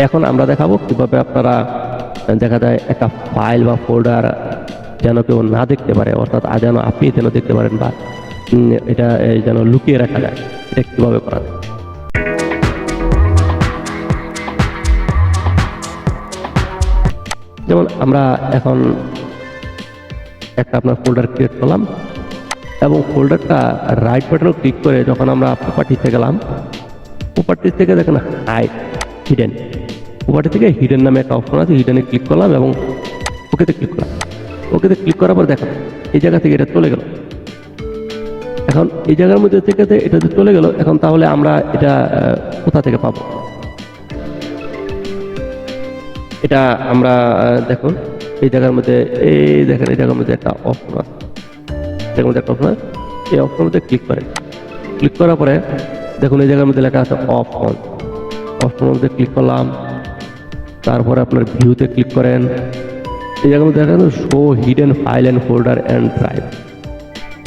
এখন আমরা দেখাবো কিভাবে আপনারা দেখা যায় একটা ফাইল বা ফোল্ডার যেন কেউ না দেখতে পারে, অর্থাৎ যেন আপনি যেন দেখতে পারেন, বা এটা যেন লুকিয়ে রাখা যায়, এটা কিভাবে করা যায়। যেমন আমরা এখন একটা আপনার ফোল্ডার ক্রিয়েট করলাম এবং ফোল্ডারটা রাইট বাটনে ক্লিক করে যখন আমরা প্রপার্টিতে গেলাম, প্রপার্টি থেকে দেখেন হাইড হিডেন, প্রপার্টি থেকে হিডেন নামে একটা অপশন আছে, হিডেনে ক্লিক করলাম এবং ওকেতে ক্লিক করলাম। ওকেতে ক্লিক করার পর দেখেন এই জায়গা থেকে এটা চলে গেল। এখন এই জায়গার মধ্যে থেকে এটা যে চলে গেল, এখন তাহলে আমরা এটা কোথা থেকে পাবো? এটা আমরা দেখুন এই জায়গার মধ্যে, এই দেখেন এই জায়গার মধ্যে একটা অপশন আছে, এর মধ্যে একটা অপশন আছে, এই অপশনের মধ্যে ক্লিক করেন। ক্লিক করার পরে দেখুন এই জায়গার মধ্যে লেখা আছে অফ অন, অপশনের মধ্যে ক্লিক করলাম। তারপরে আপনার ভিউতে ক্লিক করেন, এই জায়গার মধ্যে দেখা যাচ্ছে show hidden file and folder and drive,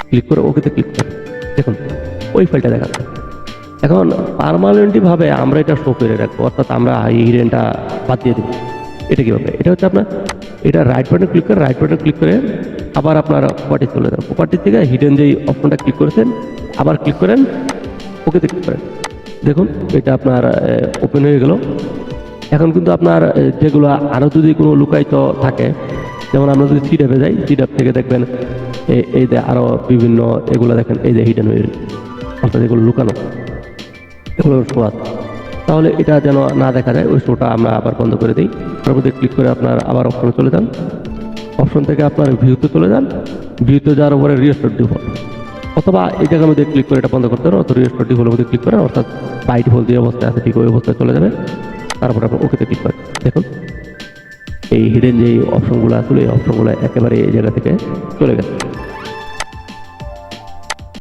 click করে ওকেতে ক্লিক করেন। দেখুন ওই ফাইলটা দেখা যাচ্ছে। এখন পার্মানেন্টলি ভাবে আমরা এটা শো করে রাখবো, অর্থাৎ আমরা এই হিডেনটা বাদ দিয়ে দেবো। এটা কীভাবে? এটা হচ্ছে আপনার এটা রাইট বাটনে ক্লিক করে, রাইট বাটনে ক্লিক করে আবার আপনার প্রপার্টি চলে যান, প্রপার্টি থেকে হিডেন যেই অপশনটা ক্লিক করেছেন আবার ক্লিক করেন, ওকেতে ক্লিক করেন। দেখুন এটা আপনার ওপেন হয়ে গেল। এখন কিন্তু আপনার যেগুলো আরও যদি কোনো লুকায়িত থাকে, যেমন আমরা যদি সি ড্যাপে যাই, সি ড্যাপ থেকে দেখবেন এই যে আরও বিভিন্ন এগুলো দেখেন, এই যে হিডেন হয়ে, অর্থাৎ এগুলো লুকানো, এগুলো শো আছে। তাহলে এটা যেন না দেখা যায়, ওই শোটা আমরা আবার বন্ধ করে দিই। তার মধ্যে ক্লিক করে আপনার আবার অপশনে চলে যান, অপশন থেকে আপনার ভিউতে চলে যান, ভিউতে যাওয়ার পরে রিস্টোর ডিফল্ট, অথবা এই জায়গার মধ্যে ক্লিক করে এটা বন্ধ করতে পারেন, অথবা রিস্টোর ডিফল্টের মধ্যে ক্লিক করেন, অর্থাৎ বাই ডিফল্ট যে অবস্থায় আছে ঠিক ওই অবস্থায় চলে যাবে। তারপরে আপনার ওকেতে ক্লিক করেন। দেখুন এই হিডেন যে অপশনগুলো আসলে এই অপশনগুলো একেবারে এই জায়গা থেকে চলে গেছে।